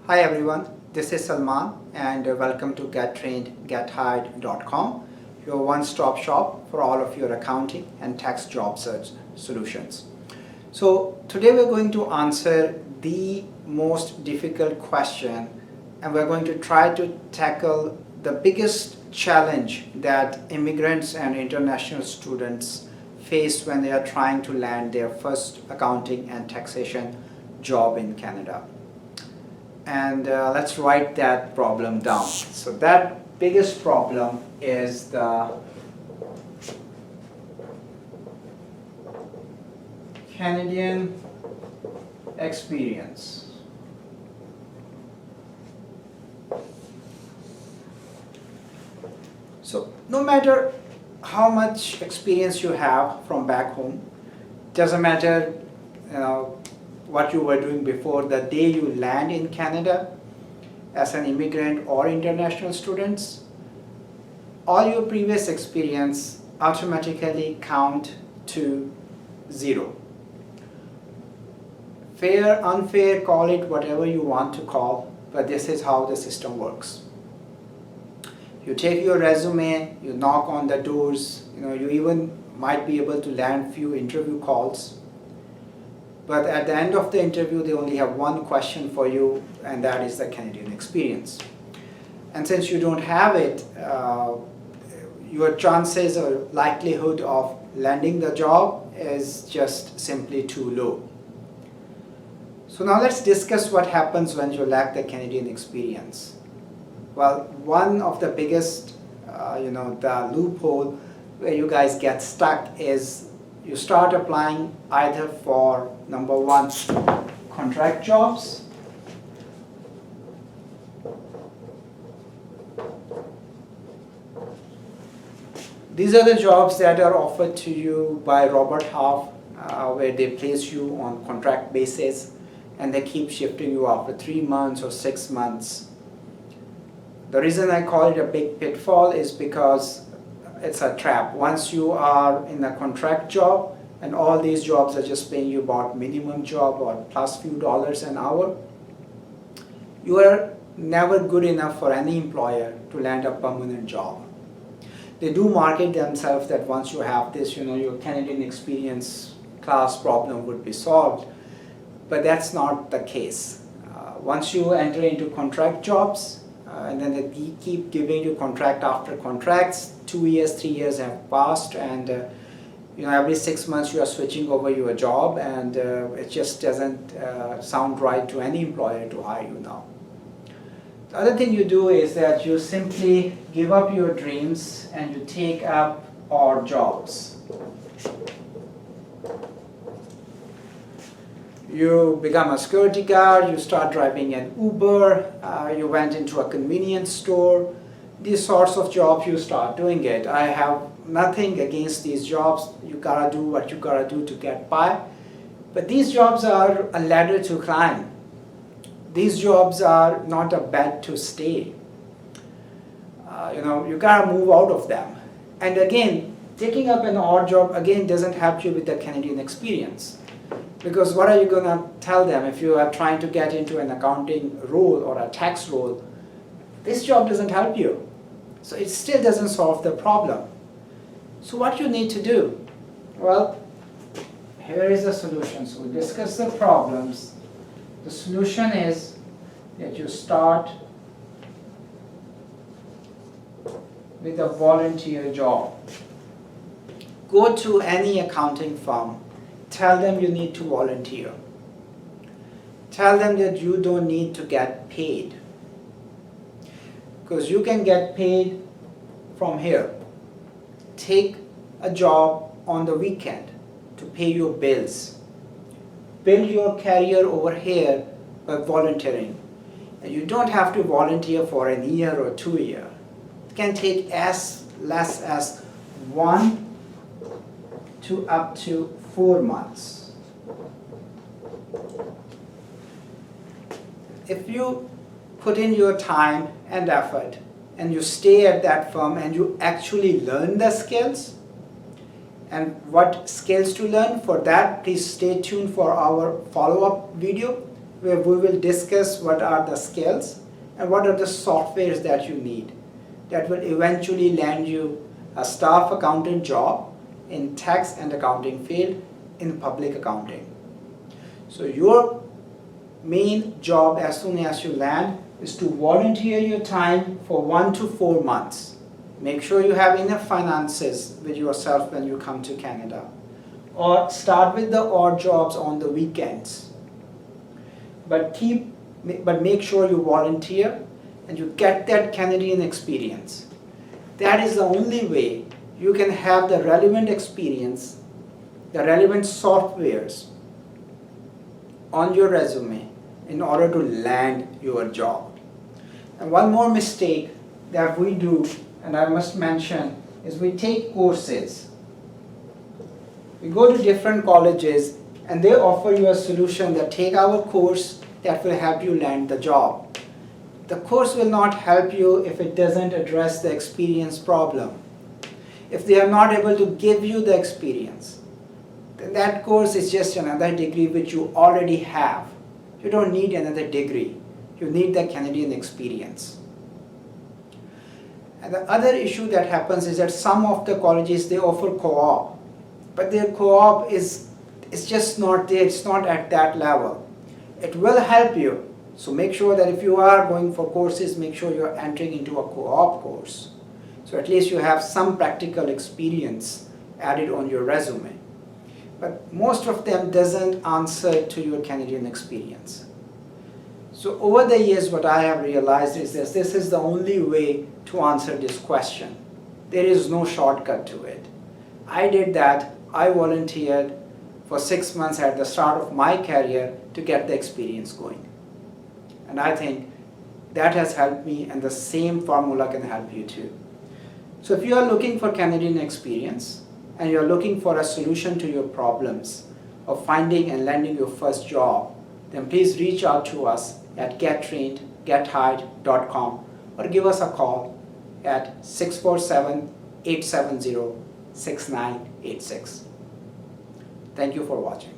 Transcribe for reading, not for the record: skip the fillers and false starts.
Hi everyone, this is Salman and welcome to GetTrainedGetHired.com, your one-stop shop for all of your accounting and tax job search solutions. So today we're going to answer the most difficult question, and we're going to try to tackle the biggest challenge that immigrants and international students face when they are trying to land their first accounting and taxation job in Canada. And let's write that problem down. So that biggest problem is the Canadian experience. So no matter how much experience you have from back home, doesn't matter what you were doing before the day you land in Canada as an immigrant or international students, all your previous experience automatically count to zero. Fair, unfair, call it whatever you want to call, but this is how the system works. You take your resume, you knock on the doors, you even might be able to land few interview calls. But at the end of the interview, they only have one question for you, and that is the Canadian experience. And since you don't have it, your chances or likelihood of landing the job is just simply too low. So now let's discuss what happens when you lack the Canadian experience. Well, one of the biggest, the loophole where you guys get stuck is you start applying either for, number one, contract jobs, these are the jobs that are offered to you by Robert Half, where they place you on contract basis and they keep shifting you after 3 months or 6 months. The reason I call it a big pitfall is because it's a trap. Once you are in a contract job and all these jobs are just paying you about minimum job or plus few dollars an hour, you are never good enough for any employer to land a permanent job. They do market themselves that once you have this, your Canadian experience class problem would be solved, but that's not the case. Once you enter into contract jobs, and then they keep giving you contract after contracts, 2 years, 3 years have passed, and every 6 months you are switching over your job, and it just doesn't sound right to any employer to hire you now. The other thing you do is that you simply give up your dreams and you take up odd jobs. You become a security guard, you start driving an Uber, you went into a convenience store. These sorts of jobs, you start doing it. I have nothing against these jobs. You gotta do what you gotta do to get by. But these jobs are a ladder to climb. These jobs are not a bed to stay. You gotta move out of them. And again, taking up an odd job again doesn't help you with the Canadian experience. Because what are you going to tell them if you are trying to get into an accounting role or a tax role? This job doesn't help you. So it still doesn't solve the problem. So what you need to do? Well, here is the solution. So we discuss the problems. The solution is that you start with a volunteer job. Go to any accounting firm. Tell them you need to volunteer. Tell them that you don't need to get paid. Because you can get paid from here. Take a job on the weekend to pay your bills. Build your career over here by volunteering. And you don't have to volunteer for a year or 2 years. It can take as less as 1 to up to 4 months. If you put in your time and effort and you stay at that firm and you actually learn the skills, and what skills to learn, for that please stay tuned for our follow-up video where we will discuss what are the skills and what are the softwares that you need that will eventually land you a staff accountant job in tax and accounting field in public accounting. So your main job as soon as you land is to volunteer your time for 1 to 4 months. Make sure you have enough finances with yourself when you come to Canada. Or start with the odd jobs on the weekends. But make sure you volunteer and you get that Canadian experience. That is the only way you can have the relevant experience, the relevant softwares on your resume in order to land your job. And one more mistake that we do, and I must mention, is we take courses. We go to different colleges and they offer you a solution that take our course that will help you land the job. The course will not help you if it doesn't address the experience problem. If they are not able to give you the experience, then that course is just another degree which you already have. You don't need another degree. You need the Canadian experience. And the other issue that happens is that some of the colleges, they offer co-op, but their co-op is just not there. It's not at that level. It will help you. So make sure that if you are going for courses, make sure you're entering into a co-op course. So at least you have some practical experience added on your resume. But most of them doesn't answer to your Canadian experience. So over the years, what I have realized is that this is the only way to answer this question. There is no shortcut to it. I did that. I volunteered for 6 months at the start of my career to get the experience going. And I think that has helped me, and the same formula can help you too. So if you are looking for Canadian experience and you are looking for a solution to your problems of finding and landing your first job, then please reach out to us at gettrainedgethired.com or give us a call at 647-870-6986. Thank you for watching.